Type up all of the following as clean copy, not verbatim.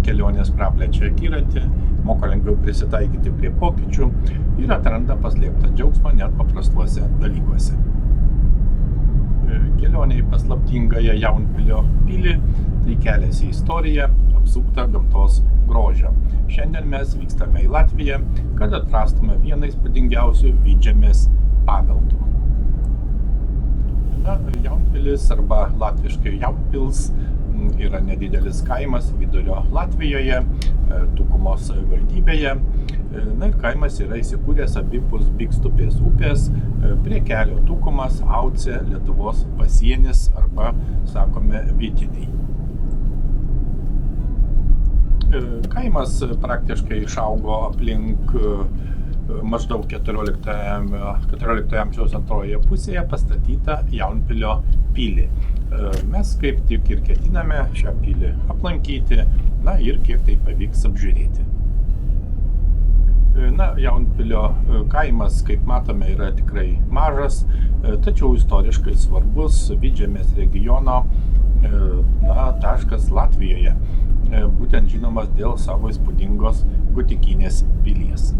kelionės praplečia akiratį, moko lengviau prisitaikyti prie pokyčių ir atranda paslėptą džiaugsmą net paprastuose dalykuose. Kelionė į paslaptingąją Jaunpilio pilį tai kelias į istoriją, apsuptą gamtos grožio. Šiandien mes vykstame į Latviją, kad atrastume vieną įspūdingiausių Vidžemės paveldų. Jaunpilis arba latviškai Jaunpils yra nedidelis kaimas vidurio Latvijoje, Tukumos savivaldybėje. Ir kaimas yra įsikūręs abipus Bikstupės upės, prie kelio Tukumas, Aucė, Lietuvos pasienis arba, sakome, Vytiniai. Kaimas praktiškai išaugo aplink maždaug 14 amžiaus antroje pusėje pastatytą Jaunpilio pilį. Mes kaip tik ir ketiname šią pilį aplankyti, ir kiek tai pavyks apžiūrėti. Jaunpilio kaimas, kaip matome, yra tikrai mažas, tačiau istoriškai svarbus Vidžemės regiono taškas Latvijoje, būtent žinomas dėl savo įspūdingos gotikinės pilies.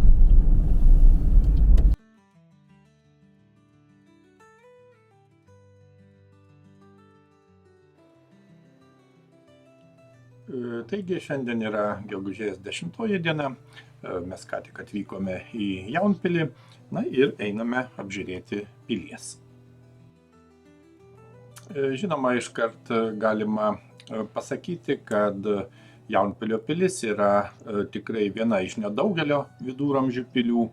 Taigi šiandien yra gegužės 10 diena, mes ką tik atvykome į Jaunpilį, ir einame apžiūrėti pilies. Žinoma, iškart galima pasakyti, kad Jaunpilio pilis yra tikrai viena iš nedaugelio viduramžių pilių,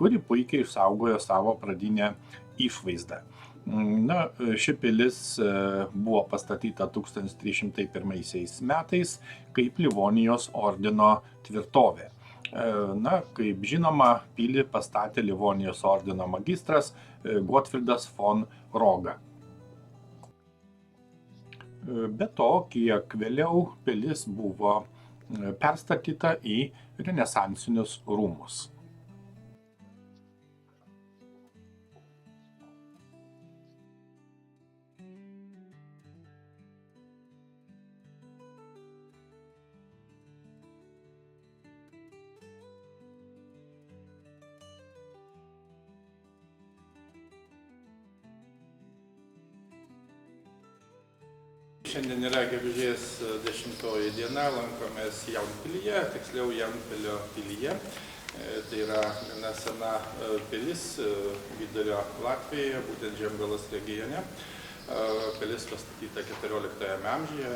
kuri puikiai išsaugojo savo pradinę išvaizdą. Ši pilis buvo pastatyta 1301 metais kaip Livonijos ordino tvirtovė. Kaip žinoma, pilį pastatė Livonijos ordino magistras Gotfridas von Roga. Be to, kiek vėliau pilis buvo perstatyta į renesansinius rūmus. Šiandien yra gegužės 10 diena, lankomės Jaunpilyje, tiksliau Jaunpilio pilyje. Tai yra gana sena pilis vidurio Latvijoje, būtent Žiemgalos regione. Pilis pastatyta 14 amžiuje,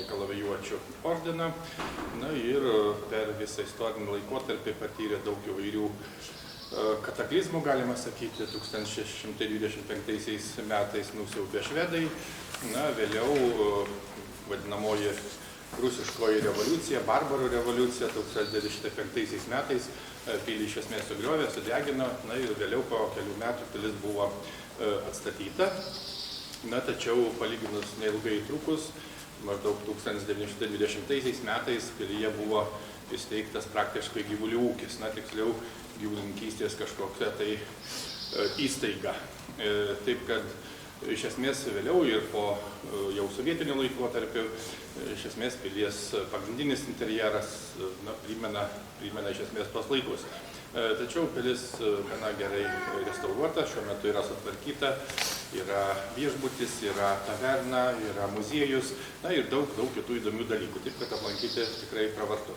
Kalavijuočių ordino. Ir per visą istorinį laikotarpį patyrė daug įvairių kataklizmų, galima sakyti. 1625 metais nusiaubė švedai. Vėliau vadinamoji rusiškoji revoliucija, barbarų revoliucija 1905 metais pilį iš esmės sugriovė, sudegino, ir vėliau po kelių metų pilis buvo atstatyta. Tačiau palyginus neilgai trukus, maždaug 1920 metais pilyje buvo įsteigtas praktiškai gyvulių ūkis, tiksliau gyvulininkystės kažkokia tai įstaiga. Taip kad iš esmės vėliau ir po jau sovietinių laikotarpių, iš esmės pilies pagrindinis interjeras primena iš esmės tos laikus. Tačiau pilis gana gerai restauruota, šiuo metu yra sutvarkyta, yra viešbutis, yra taverna, yra muziejus, ir daug kitų įdomių dalykų, taip kad aplankyti tikrai pravartu.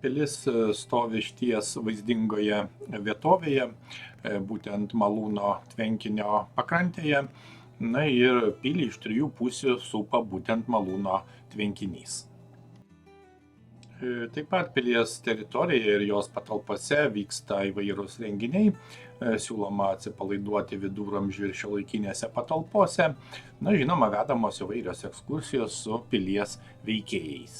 Pilis stovi išties vaizdingoje vietovėje, būtent Malūno tvenkinio pakrantėje, ir pilį iš 3 pusių supa būtent Malūno tvenkinys. Taip pat pilies teritorijoje ir jos patalpose vyksta įvairūs renginiai, siūloma atsipalaiduoti viduramžių ir šiuolaikinėse patalpose, žinoma, vedamos įvairios ekskursijos su pilies veikėjais.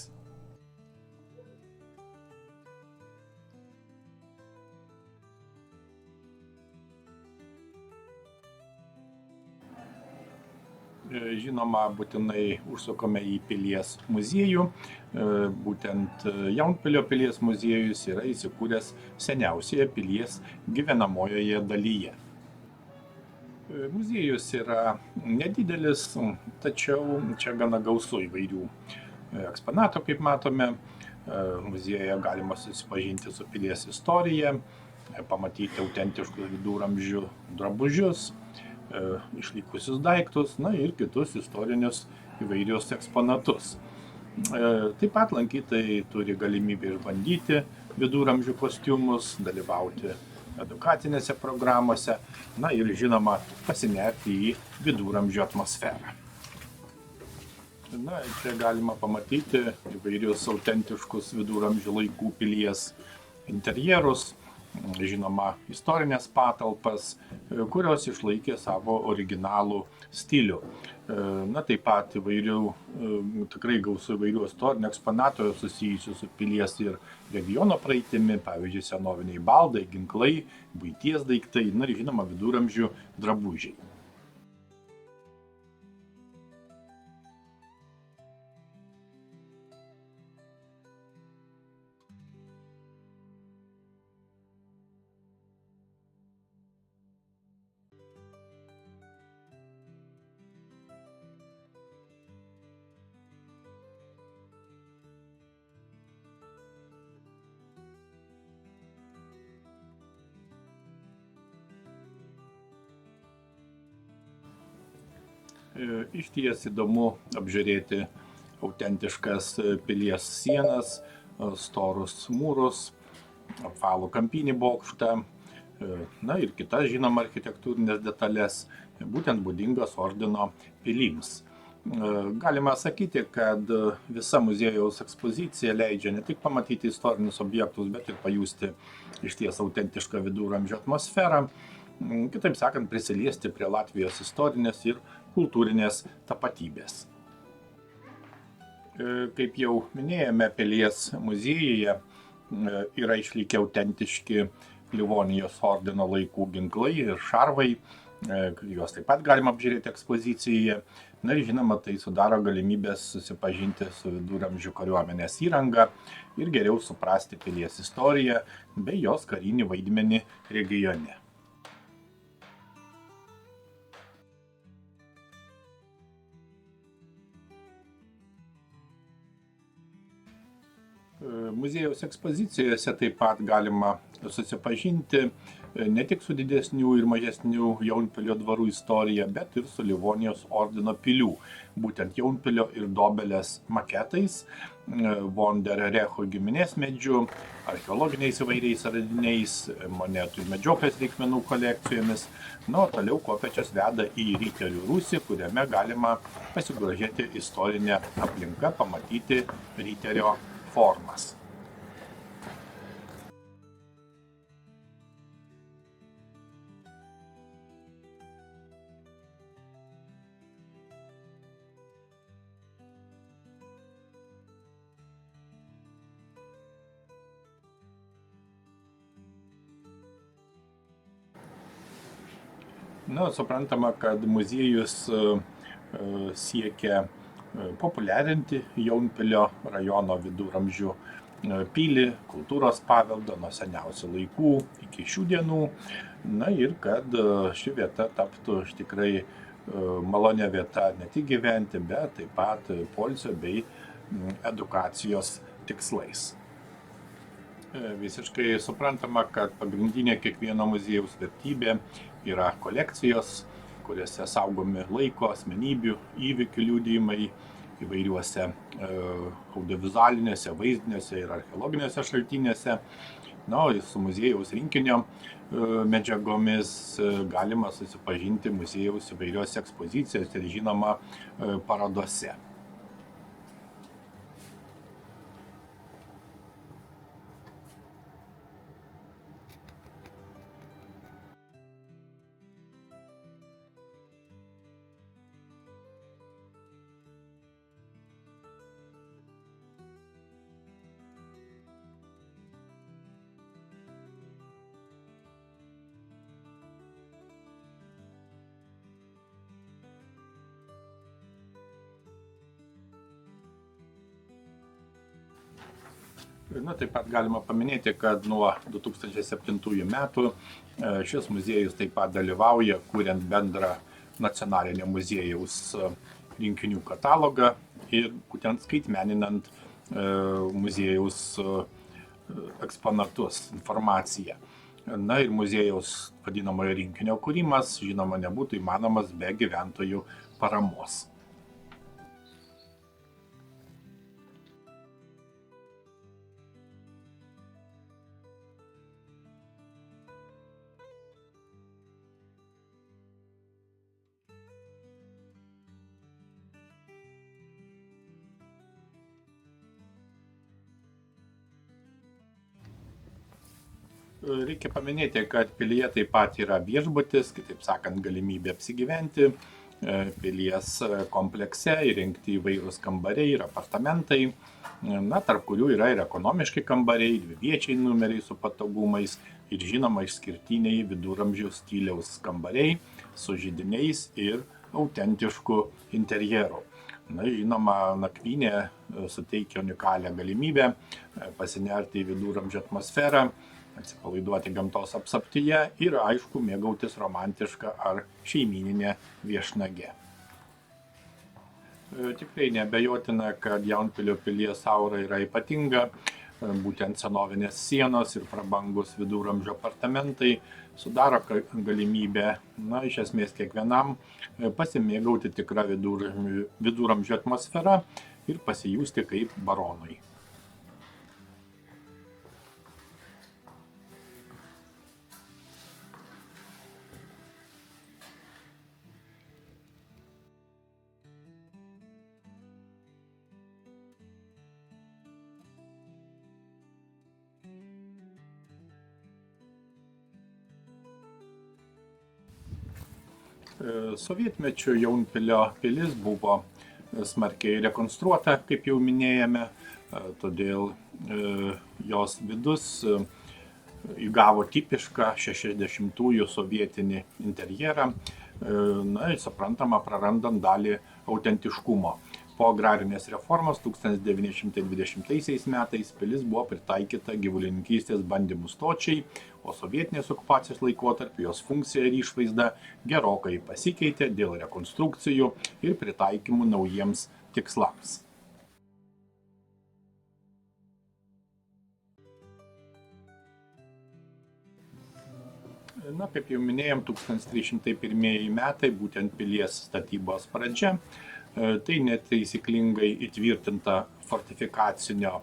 Žinoma, būtinai užsukame į Pilies muziejų. Būtent Jaunpilio Pilies muziejus yra įsikūręs seniausioje Pilies gyvenamojoje dalyje. Muziejus yra nedidelis, tačiau čia gana gausu įvairių eksponatų, kaip matome. Muziejuje galima susipažinti su Pilies istorija, pamatyti autentiškus viduramžių drabužius, išlikusius daiktus, na ir kitus istorinius įvairius eksponatus. Taip pat lankytojai turi galimybę išbandyti viduramžių kostiumus, dalyvauti edukacinėse programuose, na ir žinoma pasinerti į viduramžių atmosferą. Na, čia galima pamatyti įvairius autentiškus viduramžių laikų pilies interjerus, žinoma, istorinės patalpas, kurios išlaikė savo originalų stilių. Na, taip pat tikrai gausų įvairių istorinių eksponatų susijusių su pilies ir regiono praeitimi, pavyzdžiui, senoviniai baldai, ginklai, buities daiktai, na ir žinoma, viduramžių drabužiai. Išties įdomu apžiūrėti autentiškas pilies sienas, storus mūrus, apvalų kampinį bokštą, na ir kitas žinoma architektūrinės detalės, būtent būdingas ordino pilims. Galima sakyti, kad visa muziejaus ekspozicija leidžia ne tik pamatyti istorinius objektus, bet ir pajusti išties autentišką viduramžių atmosferą, kitaip sakant, prisiliesti prie Latvijos istorinės ir kultūrinės tapatybės. Kaip jau minėjome, Pilies muziejuje yra išlikę autentiški Livonijos ordino laikų ginklai ir šarvai, juos taip pat galima apžiūrėti ekspozicijoje. Na ir žinoma, tai sudaro galimybės susipažinti su viduramžių kariuomenės įranga ir geriau suprasti Pilies istoriją bei jos karinį vaidmenį regione. Muziejaus ekspozicijose taip pat galima susipažinti ne tik su didesnių ir mažesnių Jaunpilio dvarų istorija, bet ir su Livonijos ordino pilių, būtent Jaunpilio ir Dobelės maketais, von der Recho giminės medžiu, archeologiniais įvairiais radiniais, monetų ir medžioklės reikmenų kolekcijomis. Na, o toliau kopėčias veda į riterių rūsį, kuriame galima pasigrožėti istorinę aplinką, pamatyti riterio formas. Na, suprantama, kad muziejus siekia populiarinti Jaunpilio rajono viduramžių pilį, kultūros paveldą nuo seniausių laikų iki šių dienų. Na ir kad ši vieta taptų tikrai malonia vieta ne tik gyventi, bet taip pat poilsio bei edukacijos tikslais. Visiškai suprantama, kad pagrindinė kiekvieno muziejaus vertybė yra kolekcijos, kuriuose saugomi laiko, asmenybių, įvykių liudijimai įvairiuose audiovizualinėse, vaizdinėse ir archeologiniuose šaltiniuose. Na, su muziejaus rinkinio medžiagomis galima susipažinti muziejaus įvairiuose ekspozicijose ir žinoma parodose. Taip pat galima paminėti, kad nuo 2007 metų šis muziejus taip pat dalyvauja, kuriant bendrą nacionalinio muziejaus rinkinių katalogą ir būtent skaitmeninant muziejaus eksponatus, informaciją. Ir muziejaus vadinamojo rinkinio kūrimas, žinoma, nebūtų įmanomas be gyventojų paramos. Reikia paminėti, kad pilyje taip pat yra viešbutis, kitaip sakant, galimybė apsigyventi. Pilies komplekse įrengti įvairūs kambariai ir apartamentai, tarp kurių yra ir ekonomiški kambariai, dviviečiai numeriai su patogumais ir žinoma išskirtiniai viduramžių stiliaus kambariai su židiniais ir autentišku interjeru. Žinoma, nakvynė suteikia unikalią galimybę pasinerti į viduramžių atmosferą, atsipalaiduoti gamtos apsaptyje ir, aišku, mėgautis romantišką ar šeimyninę viešnagę. Tikrai neabejotina, kad Jaunpilio pilies aura yra ypatinga, būtent senovinės sienos ir prabangus viduramžių apartamentai sudaro galimybę, iš esmės kiekvienam pasimėgauti tikrą viduramžių atmosferą ir pasijusti kaip baronui. Sovietmečiu Jaunpilio pilis buvo smarkiai rekonstruota, kaip jau minėjome, todėl jos vidus įgavo tipišką 60-ųjų sovietinį interjerą, suprantama, prarandant dalį autentiškumo. Po agrarinės reformos 1920 metais pilis buvo pritaikyta gyvulininkystės bandymų stočiai, o sovietinės okupacijos laikotarpiu jos funkcija ir išvaizda gerokai pasikeitė dėl rekonstrukcijų ir pritaikymų naujiems tikslams. Kaip jau minėjom, 1301 metai, būtent pilies statybos pradžia. Tai netaisyklingai įtvirtinta fortifikacinio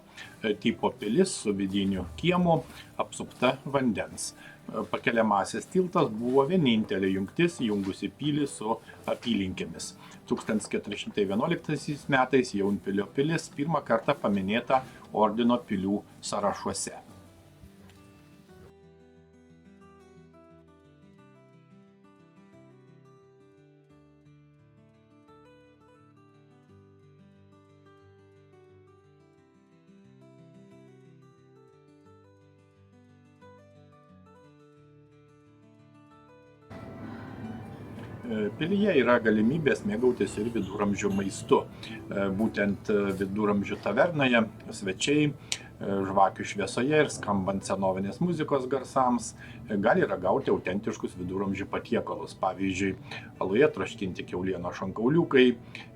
tipo pilis su vidiniu kiemu, apsupta vandens. Pakeliamasis tiltas buvo vienintelė jungtis jungusi pilį su apylinkėmis. 1411 metais Jaunpilio pilis pirmą kartą paminėta ordino pilių sąrašuose. Pilyje yra galimybės mėgautis ir viduramžių maistu. Būtent viduramžių tavernoje svečiai žvakių šviesoje ir skambant senovinės muzikos garsams gali ragauti autentiškus viduramžių patiekalus. Pavyzdžiui, aluje troškinti kiaulieno šonkauliukai,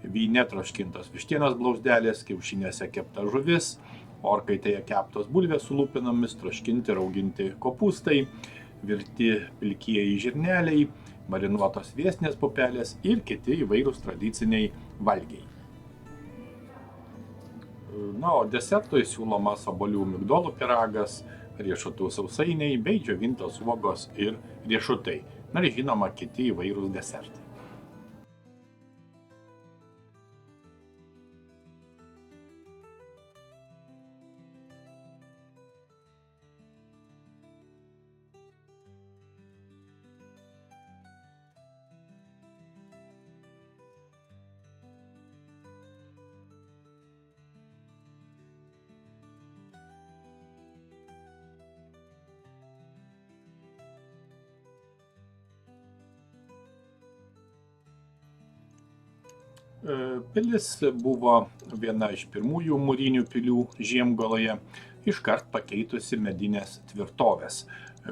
vyne troškintos vištienos blauzdelės, kiaušiniuose kepta žuvis, orkaitėje keptos bulvės su lupinomis, troškinti rauginti kopūstai, virti pilkieji žirneliai, marinuotos viestinės pupelės ir kiti įvairūs tradiciniai valgiai. O desertui siūlomas obuolių migdolų pyragas, riešutų sausainiai bei džiovintos uogos ir riešutai. Ir žinoma, kiti įvairūs desertai. Pilis buvo viena iš pirmųjų mūrinių pilių Žiemgaloje. iškart pakeitusi medinės tvirtovės,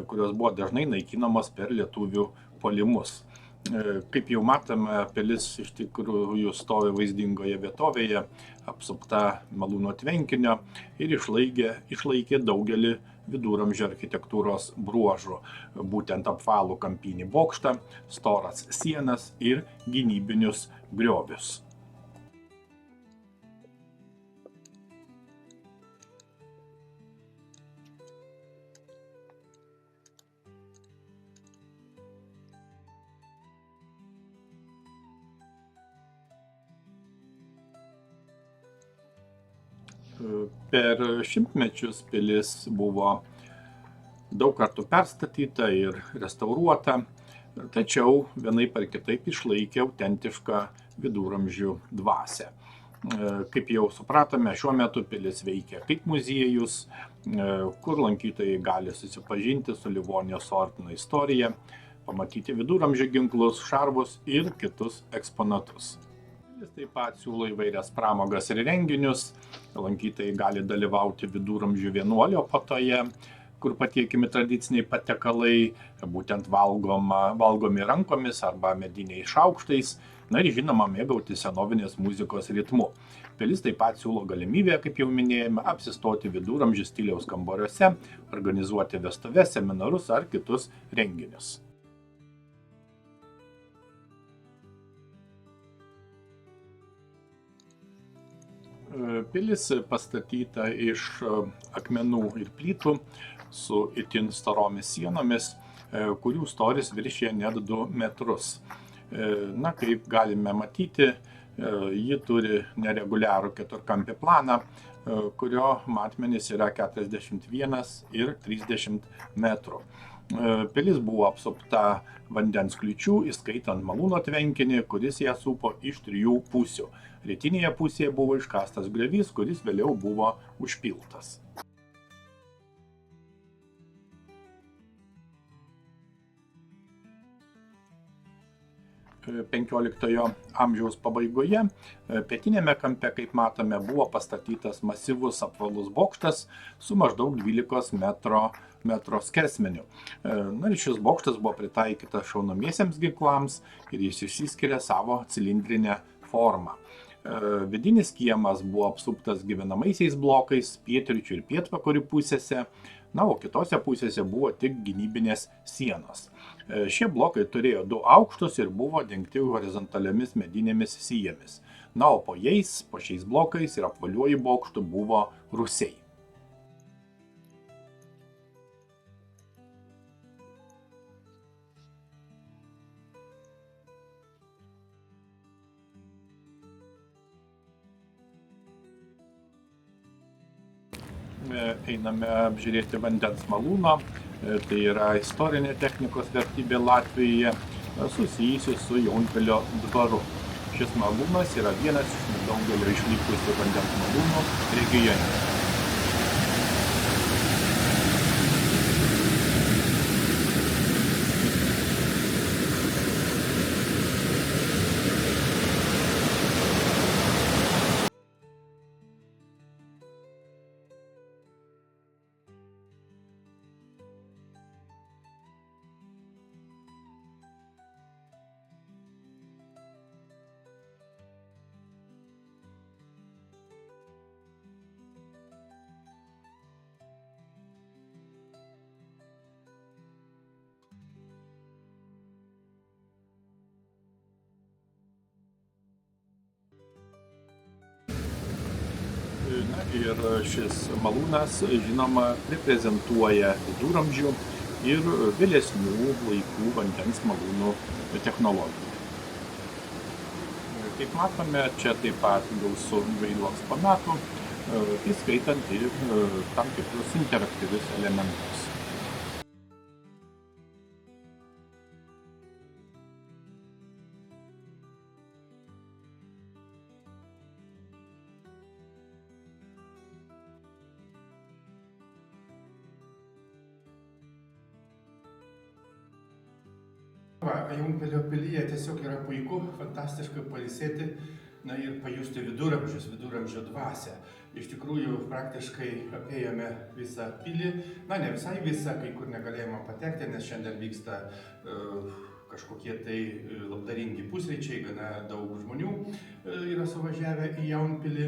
kurios buvo dažnai naikinamos per lietuvių puolimus. Kaip jau matome, pilis iš tikrųjų stovi vaizdingoje vietovėje, apsupta malūno tvenkinio ir išlaikė daugelį viduramžių architektūros bruožų, būtent apvalų kampinį bokštą, storas sienas ir gynybinius griovius. Per šimtmečius pilis buvo daug kartų perstatyta ir restauruota, tačiau vienaip ar kitaip išlaikė autentišką viduramžių dvasią. Kaip jau supratome, šiuo metu pilis veikia kaip muziejus, kur lankytojai gali susipažinti su Livonijos ordino istorija, pamatyti viduramžių ginklus, šarvus ir kitus eksponatus. Pilis taip pat siūlo įvairias pramogas ir renginius. Lankytojai gali dalyvauti viduramžių vienuolio puotoje, kur patiekiami tradiciniai patiekalai, būtent valgomi rankomis arba mediniais šaukštais, na ir žinoma mėgautis senovinės muzikos ritmu. Pilis taip pat siūlo galimybę, kaip jau minėjome, apsistoti viduramžių stiliaus kambariuose, organizuoti vestuves, seminarus ar kitus renginius. Pilis pastatyta iš akmenų ir plytų su itin storomis sienomis, kurių storis viršija net 2 metrus. Na, kaip galime matyti, ji turi nereguliarų keturkampį planą, kurio matmenys yra 41 ir 30 metrų. Pilis buvo apsupta vandens kliūčių, įskaitant malūno tvenkinį, kuris ją supo iš 3 pusių. Rytinėje pusėje buvo iškastas griovys, kuris vėliau buvo užpiltas. 15 amžiaus pabaigoje pietinėme kampe, kaip matome, buvo pastatytas masyvus apvalus bokštas su maždaug 12 metro skersmeniu. Na ir šis bokštas buvo pritaikytas šaunamiesiems ginklams ir jis išsiskiria savo cilindrinę formą. Vidinis kiemas buvo apsuptas gyvenamaisiais blokais pietryčių ir pietvakarių pusėse, na, o kitose pusėse buvo tik gynybinės sienos. Šie blokai turėjo 2 aukštus ir buvo dengti horizontaliomis medinėmis sijomis. Na, o po šiais blokais ir apvaliuoju bokštu buvo rūsiai. Einame apžiūrėti vandens malūno, tai yra istorinė technikos vertybė Latvijoje, susijusi su Jonpilio dvaru. Šis malūnas yra vienas iš nedaugelio išlikusių vandens malūnų regione. Na, ir šis malūnas, žinoma, reprezentuoja viduramžių ir vėlesnių laikų vandens malūnų technologiją. Kaip matome, čia taip pat gausu įvairių eksponatų, įskaitant ir tam tikrus interaktyvius elementus. Jonpilio pilyje tiesiog yra puiku, fantastiškai pailsėti, na ir pajusti viduramžių dvasią. Iš tikrųjų, praktiškai apėjome visą pilį, na ne visai visą, kai kur negalėjome patekti, nes šiandien vyksta kažkokie tai labdaringi pusryčiai, gana daug žmonių yra suvažiavę į Jaunpilį,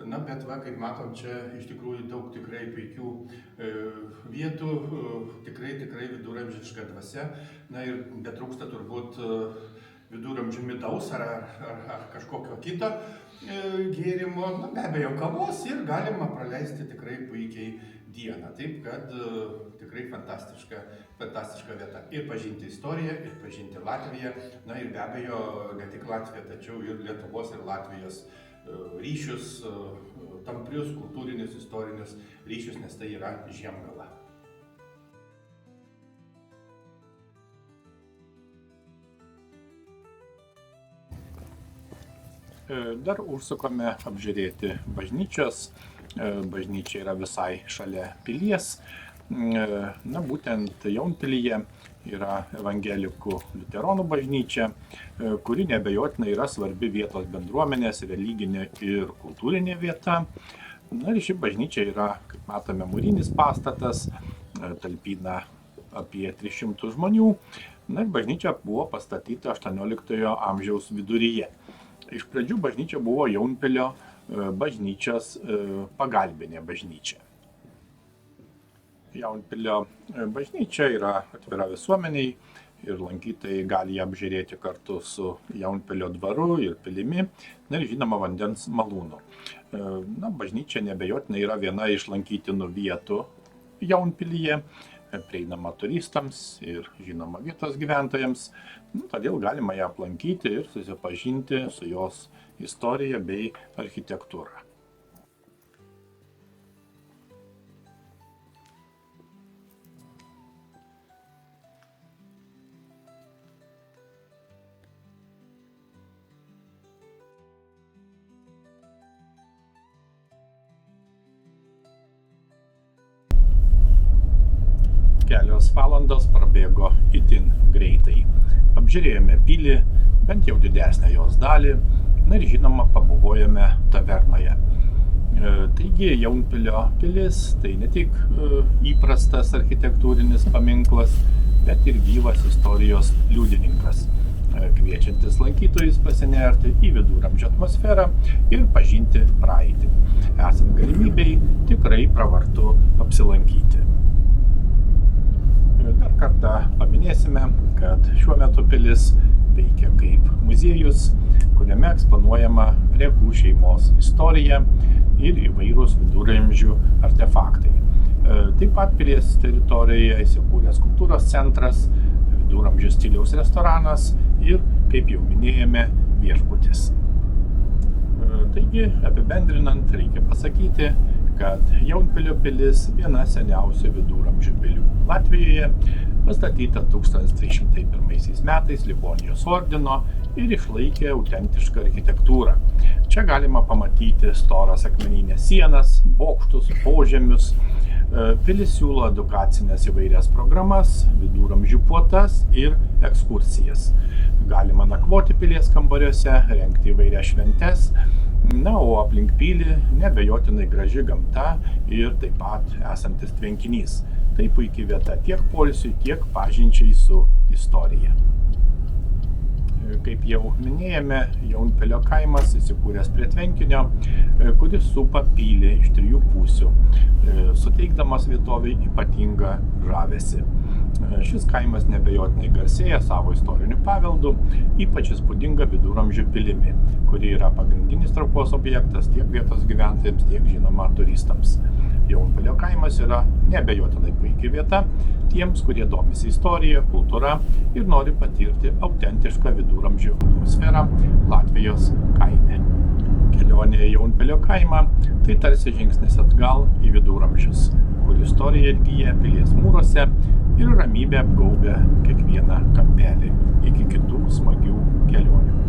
na bet va, kaip matom, čia iš tikrųjų daug tikrai puikių vietų, tikrai viduramžiška dvasia, na ir betrūksta turbūt viduramžių midaus ar kažkokio kito gėrimo, na be abejo kavos ir galima praleisti tikrai puikiai dieną. Taip, kad tikrai fantastiška vieta. Ir pažinti istoriją, ir pažinti Latviją, na ir be abejo ne tik Latviją, tačiau ir Lietuvos ir Latvijos ryšius, tamprius, kultūrinius, istorinius ryšius, nes tai yra Žiemgala. Dar užsukome apžiūrėti bažnyčios. Bažnyčia yra visai šalia pilies. Na, būtent Jaunpilyje yra evangelikų liuteronų bažnyčia, kuri neabejotinai yra svarbi vietos bendruomenės, religinė ir kultūrinė vieta. Na ir ši bažnyčia yra, kaip matome, mūrinis pastatas, talpina apie 300 žmonių. Na ir bažnyčia buvo pastatyta 18 amžiaus viduryje. Iš pradžių bažnyčia buvo Jaunpilio bažnyčios pagalbinė bažnyčia. Jaunpilio bažnyčia yra atvira visuomeniai ir lankytojai gali ją apžiūrėti kartu su Jaunpilio dvaru ir pilimi, na ir žinoma vandens malūnu. Na, bažnyčia neabejotinai yra viena iš lankytinų vietų Jaunpilyje, prieinama turistams ir žinoma vietos gyventojams, todėl galima ją aplankyti ir susipažinti su jos istorija bei architektūra. Kelios valandos prabėgo itin greitai. Apžiūrėjome pilį, bent jau didesnę jos dalį, na ir žinoma pabuvojome tavernoje. Taigi Jaunpilio pilis tai ne tik įprastas architektūrinis paminklas, bet ir gyvas istorijos liudininkas, kviečiantis lankytojus pasinerti į viduramžių atmosferą ir pažinti praeitį. Esant galimybei, tikrai pravartu apsilankyti. Dar kartą paminėsime, kad šiuo metu pilis veikia kaip muziejus, kuriame eksponuojama Rekų šeimos istorija ir įvairūs viduramžių artefaktai. Taip pat pilies teritorijoje įsikūręs kultūros centras, viduramžių stiliaus restoranas ir, kaip jau minėjome, viešbutis. Taigi, apibendrinant, reikia pasakyti, kad Jaunpilio pilis viena seniausių viduramžių pilių Latvijoje, pastatyta 1301 metais Livonijos ordino ir išlaikė autentišką architektūrą. Čia galima pamatyti storas akmenines sienas, bokštus, požemius. Pilis siūlo edukacinės įvairias programas, viduramžių puotas ir ekskursijas. Galima nakvoti pilies kambariuose, rengti įvairias šventes. Na, o aplink pilį neabejotinai graži gamta ir taip pat esantis tvenkinys. Tai puikiai vieta tiek poilsiui, tiek pažinčiai su istorija. Kaip jau minėjome, Jaunpilio kaimas įsikūręs prie tvenkinio, kuris supa pilį iš 3 pusių, suteikdamas vietovei ypatingą žavesį. Šis kaimas neabejotinai garsėja savo istoriniu paveldu, ypač įspūdinga viduramžių pilimi, kuri yra pagrindinis traukos objektas tiek vietos gyventojams, tiek žinoma turistams. Jaunpilio kaimas yra neabejotinai puikia vieta tiems, kurie domisi istorija, kultūra ir nori patirti autentišką viduramžių atmosferą Latvijos kaime. Kelionė į Jaunpilio kaimą tai tarsi žingsnis atgal į viduramžius, kur istorija atgyja pilies mūruose ir ramybė apgaubia kiekvieną kampelį. Iki kitų smagių kelionių.